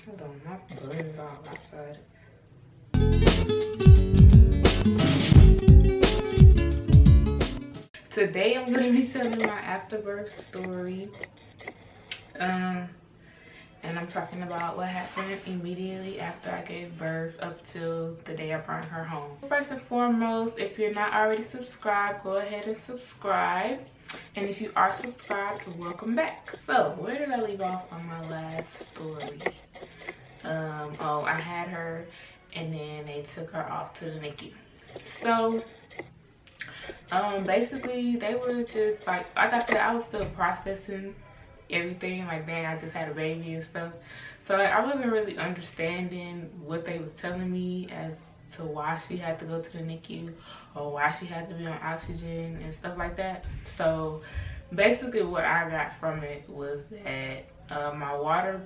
Hold on, my bun is all outside. Today I'm gonna be telling my afterbirth story. And I'm talking about what happened immediately after I gave birth up till the day I brought her home. First and foremost, if you're not already subscribed, go ahead and subscribe. And if you are subscribed, welcome back. So, where did I leave off on my last story? Oh, I had her and then they took her off to the NICU. So, basically they were just like I said, I was still processing everything, like dang, I just had a baby and stuff. So like, I wasn't really understanding what they was telling me as to why she had to go to the NICU or why she had to be on oxygen and stuff like that. So basically what I got from it was that my water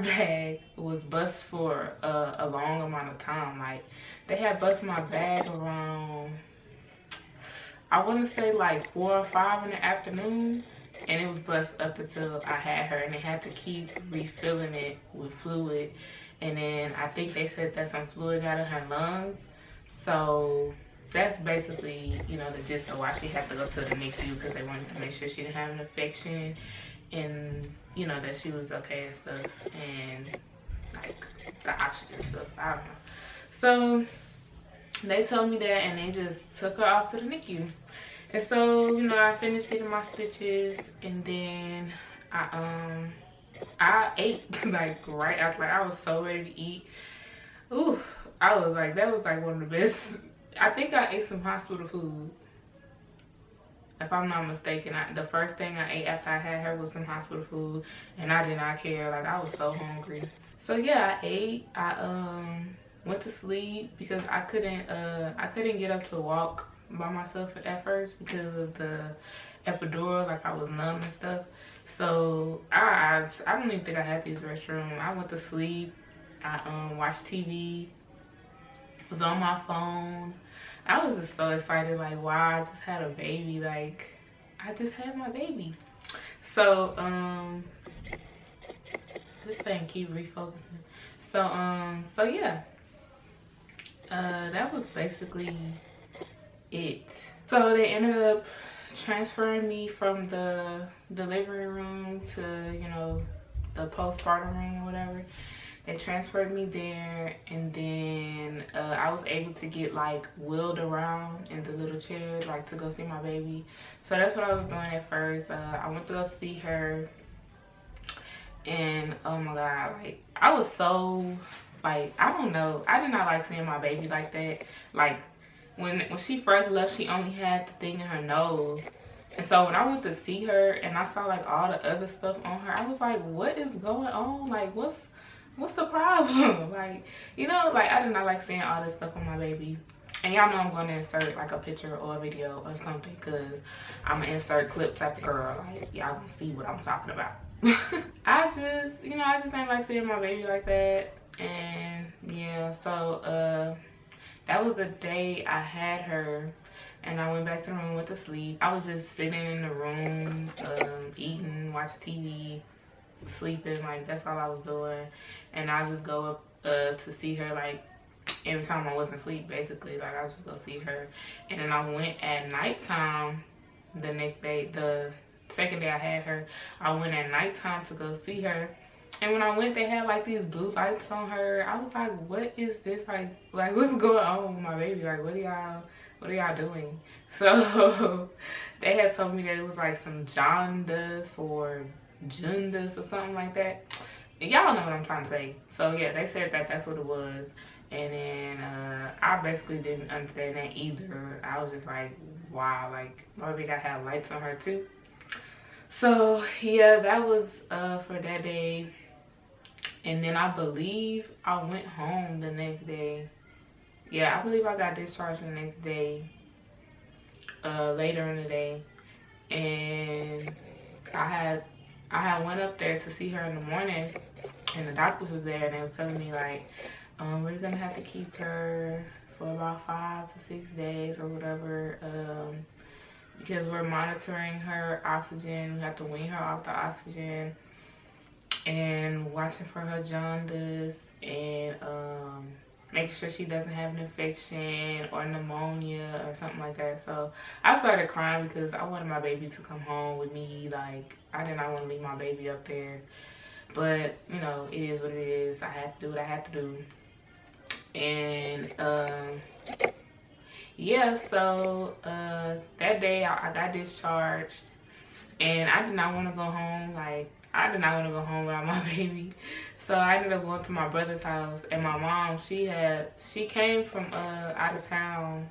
bag was bust for a long amount of time. Like they had bust my bag around, I want to say like 4 or 5 in the afternoon, and it was bust up until I had her, and they had to keep refilling it with fluid. And then I think they said that some fluid got in her lungs. So that's basically, you know, the gist of why she had to go to the NICU, because they wanted to make sure she didn't have an infection and, you know, that she was okay and stuff, and like the oxygen stuff, I don't know. So they told me that, and they just took her off to the NICU. And so, you know, I finished getting my stitches, and then I ate like right after. Like I was so ready to eat. Ooh, I was like, that was like one of the best. I think I ate some hospital food, if I'm not mistaken. The first thing I ate after I had her was some hospital food, and I did not care. Like I was so hungry. So yeah, I ate. I went to sleep because I couldn't get up to walk by myself at first because of the epidural. Like I was numb and stuff. So I don't even think I had to use the restroom. I went to sleep. I watched TV. Was on my phone. I was just so excited. Like, wow, I just had a baby. Like I just had my baby. So this thing keep refocusing. So yeah. That was basically it. So they ended up transferring me from the delivery room to, you know, the postpartum room or whatever. They transferred me there, and then I was able to get like wheeled around in the little chair, like to go see my baby. So that's what I was doing at first. I went to go see her, and oh my god, like I was so, like, I don't know, I did not like seeing my baby like that. Like when she first left, she only had the thing in her nose, and so when I went to see her and I saw like all the other stuff on her, I was like, what is going on? Like what's the problem? Like, you know, like I did not like seeing all this stuff on my baby. And y'all know I'm going to insert like a picture or a video or something, because I'm gonna insert clips at the girl. Like y'all can see what I'm talking about. I just ain't like seeing my baby like that. And yeah, so that was the day I had her, and I went back to the room, went to sleep. I was just sitting in the room, eating, watching TV, sleeping. Like that's all I was doing. And I just go up to see her, like every time I wasn't asleep, basically. Like I just go see her. And then I went at nighttime the next day. The second day I had her, I went at nighttime to go see her. And when I went, they had like these blue lights on her. I was like, what is this? Like what's going on with my baby? Like what are y'all doing? So they had told me that it was like some jaundice or jaundice or something like that. Y'all know what I'm trying to say. So yeah, they said that that's what it was. And then I basically didn't understand that either. I was just like, wow, like my baby got had lights on her too. So yeah, that was for that day. And then I believe I went home the next day. Yeah, I believe I got discharged the next day, later in the day. And I had went up there to see her in the morning, and the doctors was there, and they was telling me like, we're gonna have to keep her for about 5 to 6 days or whatever, because we're monitoring her oxygen. We have to wean her off the oxygen. and watching for her jaundice and making sure she doesn't have an infection or pneumonia or something like that. So I started crying because I wanted my baby to come home with me. Like, I did not want to leave my baby up there. But, you know, it is what it is. I had to do what I had to do. And, yeah, so that day I got discharged. And I did not want to go home. Like, I did not want to go home without my baby. So I ended up going to my brother's house. And my mom, she came from out of town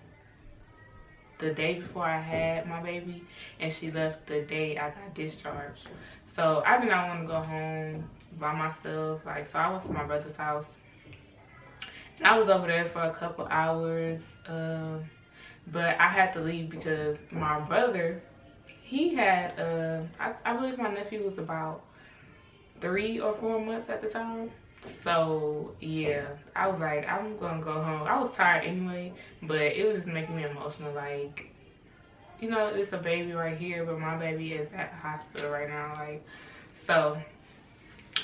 the day before I had my baby. And she left the day I got discharged. So I did not want to go home by myself. Like, so I went to my brother's house. And I was over there for a couple hours. But I had to leave because my brother, he had, I believe my nephew was about 3 or 4 months at the time. So, yeah, I was like, I'm gonna go home. I was tired anyway, but it was just making me emotional. Like, you know, it's a baby right here, but my baby is at the hospital right now. Like, so,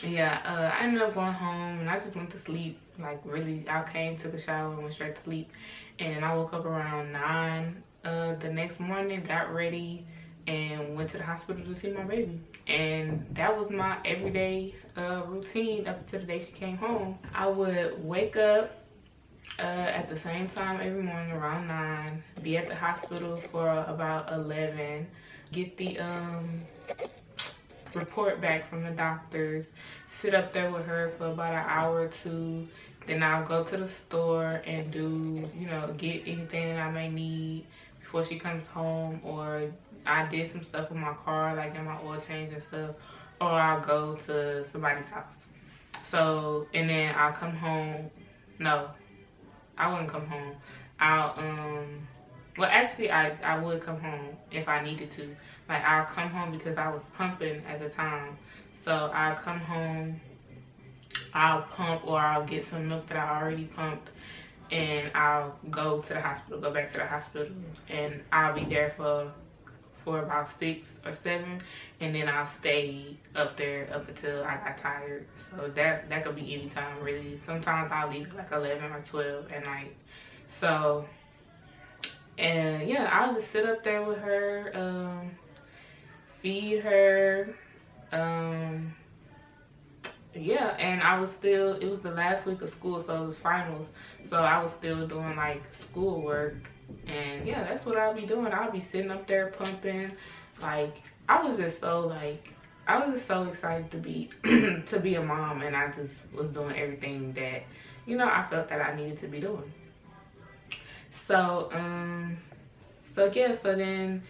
yeah, I ended up going home and I just went to sleep. Like, really, I came, took a shower, and went straight to sleep. And I woke up around 9 the next morning, got ready, and went to the hospital to see my baby. And that was my everyday routine up until the day she came home. I would wake up at the same time every morning around 9, be at the hospital for about 11, get the report back from the doctors, sit up there with her for about an hour or two. Then I'll go to the store and do, you know, get anything that I may need before she comes home, or I did some stuff with my car, like in my oil change and stuff, or I'll go to somebody's house. So, and then I'll come home. No, I wouldn't come home. Well, actually, I would come home if I needed to. Like, I'll come home because I was pumping at the time. So I'll come home, I'll pump, or I'll get some milk that I already pumped, and I'll go to the hospital, go back to the hospital, and I'll be there for about 6 or 7, and then I'll stay up there up until I got tired. So that could be any time, really. Sometimes I'll leave like 11 or 12 at night. So, and yeah, I'll just sit up there with her, feed her, yeah, and I was still, it was the last week of school, so it was finals, so I was still doing like schoolwork. And yeah, that's what I'll be doing. I'll be sitting up there pumping. Like, I was just so excited to be to be a mom, and I just was doing everything that, you know, I felt that I needed to be doing. So so then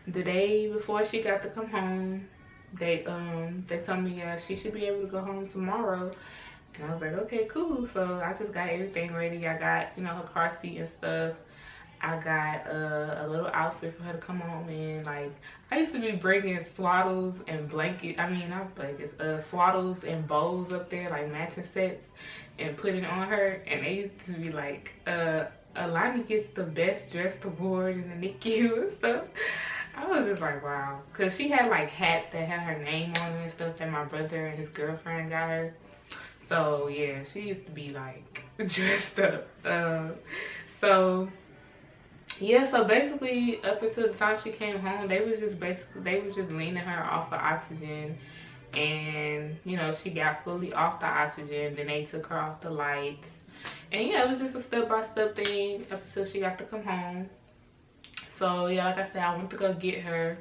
the day before she got to come home, they told me, yeah, she should be able to go home tomorrow. And I was like, okay, cool. So I just got everything ready. I got, you know, her car seat and stuff. I got a little outfit for her to come home in. Like, I used to be bringing swaddles and swaddles and bows up there, like matching sets, and putting on her. And they used to be like, Alani gets the best dressed award in the NICU and stuff. I was just like, wow. Because she had like hats that had her name on them and stuff that my brother and his girlfriend got her. So yeah, she used to be like dressed up. So yeah, so basically up until the time she came home, they was just leaning her off of oxygen, and you know, she got fully off the oxygen. Then they took her off the lights, and yeah, it was just a step-by-step thing up until she got to come home. So yeah, like I said, I went to go get her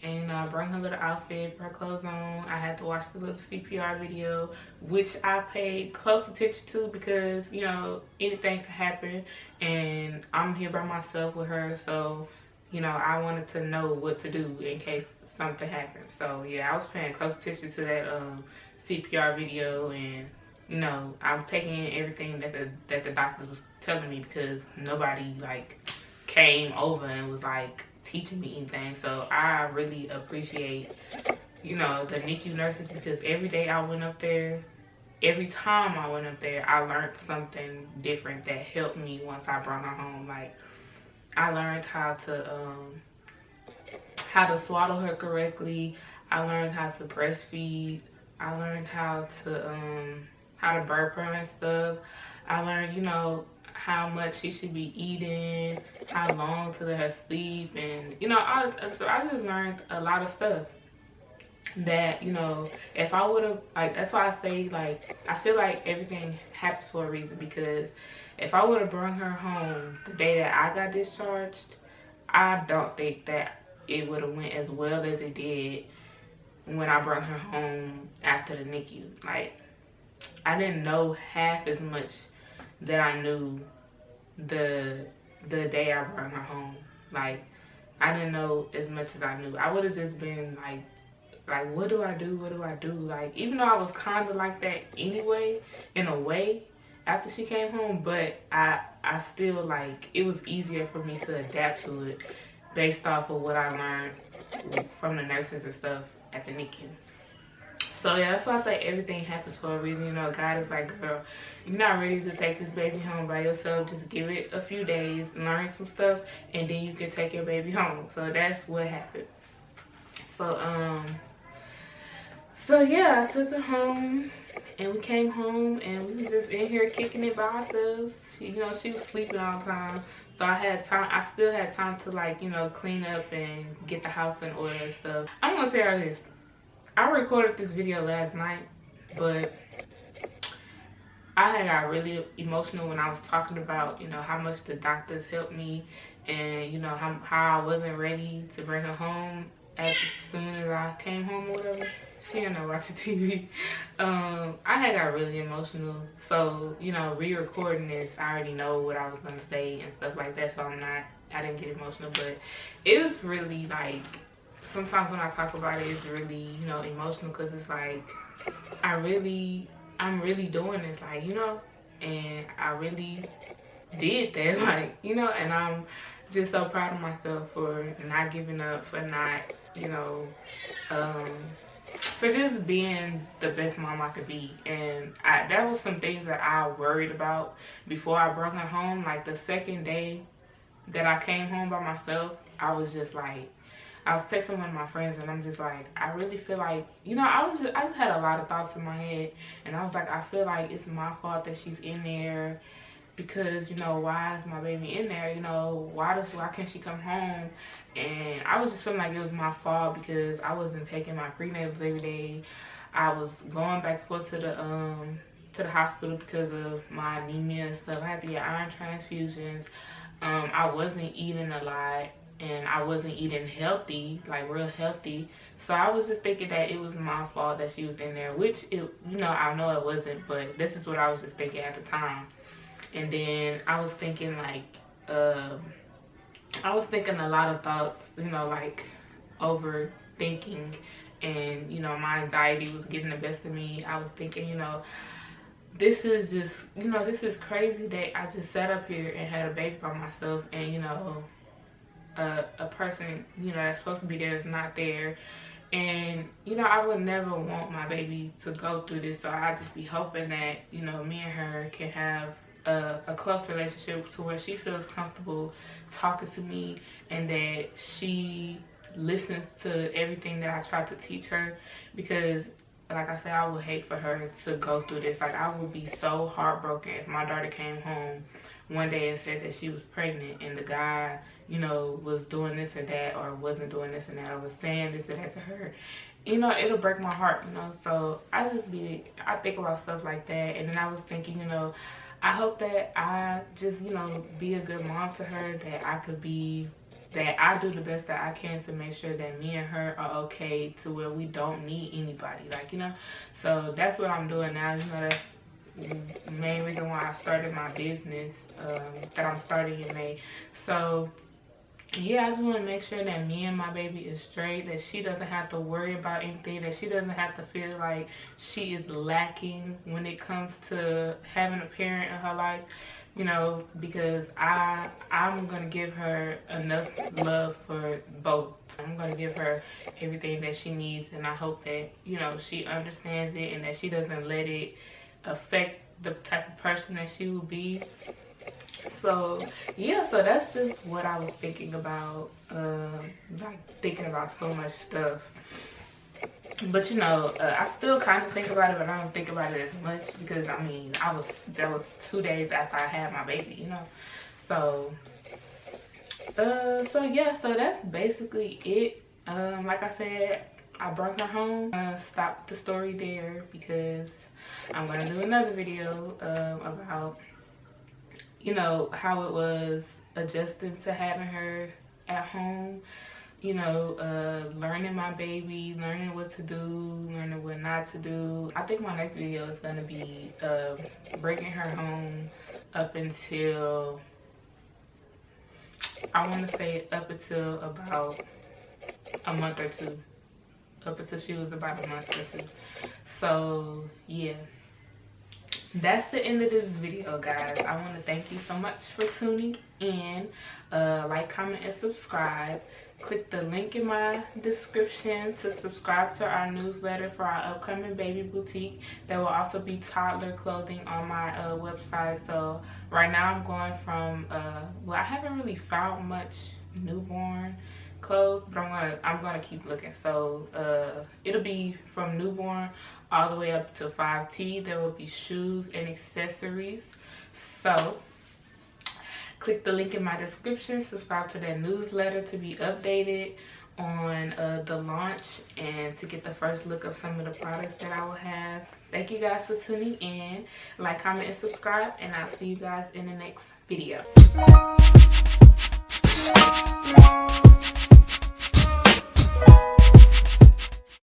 and bring her little outfit, put her clothes on. I had to watch the little CPR video, which I paid close attention to because, you know, anything could happen, and I'm here by myself with her, so, you know, I wanted to know what to do in case something happened. So yeah, I was paying close attention to that CPR video, and you know, I'm taking in everything that the doctors was telling me because nobody like came over and was like teaching me anything. So I really appreciate, you know, the NICU nurses, because every day I went up there, every time I went up there, I learned something different that helped me once I brought her home. Like, I learned how to swaddle her correctly. I learned how to breastfeed I learned how to burp her and stuff. I learned, you know, how much she should be eating, how long to let her sleep, and you know, so I just learned a lot of stuff that, you know, if I would have, like, that's why I say, like, I feel like everything happens for a reason, because if I would have brought her home the day that I got discharged, I don't think that it would have went as well as it did when I brought her home after the NICU. Like, I didn't know half as much that I knew the day I brought her home. Like, I didn't know as much as I knew. I would have just been like, what do I do? What do I do? Like, even though I was kind of like that anyway, in a way, after she came home, but I still, like, it was easier for me to adapt to it based off of what I learned from the nurses and stuff at the NICU. So yeah, that's why I say everything happens for a reason. You know, God is like, girl, you're not ready to take this baby home by yourself. Just give it a few days, learn some stuff, and then you can take your baby home. So that's what happened. So yeah, I took her home, and we came home, and we was just in here kicking it by ourselves. She was sleeping all the time, so I still had time to, like, you know, clean up and get the house in order and stuff. I'm gonna tell you this. I recorded this video last night, but I had got really emotional when I was talking about, you know, how much the doctors helped me, and, you know, how I wasn't ready to bring her home as soon as I came home or whatever. She didn't know watching TV. I had got really emotional. So, you know, re-recording this, I already know what I was going to say and stuff like that. So I didn't get emotional. But it was really, like, sometimes when I talk about it, it's really, you know, emotional. Because it's like, I'm really doing this, like, you know. And I really did that, like, you know. And I'm just so proud of myself for not giving up, for not, you know, for just being the best mom I could be. And that was some things that I worried about before I brought her home. Like, the second day that I came home by myself, I was just like, I was texting one of my friends, and I'm just like, I really feel like, you know, I just had a lot of thoughts in my head, and I was like, I feel like it's my fault that she's in there, because, you know, why is my baby in there? You know, why can't she come home? And I was just feeling like it was my fault because I wasn't taking my prenatals every day. I was going back and forth to the hospital because of my anemia and stuff. I had to get iron transfusions. I wasn't eating a lot, and I wasn't eating healthy, like real healthy. So I was just thinking that it was my fault that she was in there, which, you know, I know it wasn't, but this is what I was just thinking at the time. And then I was thinking, like, I was thinking a lot of thoughts, you know, like overthinking, and, you know, my anxiety was getting the best of me. I was thinking, you know, this is just, you know, this is crazy that I just sat up here and had a baby by myself, and, you know, a person, you know, that's supposed to be there is not there. And, you know, I would never want my baby to go through this, so I just be hoping that, you know, me and her can have a close relationship to where she feels comfortable talking to me, and that she listens to everything that I try to teach her. Because, like I said, I would hate for her to go through this. Like, I would be so heartbroken if my daughter came home one day and said that she was pregnant, and the guy, you know, was doing this or that, or wasn't doing this and that, or was saying this or that to her. You know, it'll break my heart, you know. So I think about stuff like that. And then I was thinking, you know, I hope that I just, you know, be a good mom to her, that I do the best that I can to make sure that me and her are okay, to where we don't need anybody, like, you know. So that's what I'm doing now. You know, that's the main reason why I started my business, that I'm starting in May. So yeah, I just want to make sure that me and my baby is straight, that she doesn't have to worry about anything, that she doesn't have to feel like she is lacking when it comes to having a parent in her life, you know, because I'm going to give her enough love for both. I'm going to give her everything that she needs, and I hope that, you know, she understands it, and that she doesn't let it affect the type of person that she will be. So yeah, so that's just what I was thinking about, like, thinking about so much stuff. But you know, I still kind of think about it, but I don't think about it as much because I mean, that was 2 days after I had my baby, you know. So so yeah, so that's basically it. Like I said, I brought her home. Stop the story there because I'm gonna do another video about, you know, how it was adjusting to having her at home, you know, learning my baby, learning what to do, learning what not to do. I think my next video is gonna be bringing her home up until, I want to say up until about a month or two, up until she was about a month or two. So yeah, that's the end of this video, guys. I want to thank you so much for tuning in. Like, comment, and subscribe. Click the link in my description to subscribe to our newsletter for our upcoming baby boutique. There will also be toddler clothing on my website. So right now I'm going from well, I haven't really found much newborn clothes, but I'm gonna keep looking. So it'll be from newborn all the way up to 5T. There will be shoes and accessories. So click the link in my description, subscribe to that newsletter to be updated on the launch and to get the first look of some of the products that I will have. Thank you guys for tuning in. Like, comment, and subscribe, and I'll see you guys in the next video.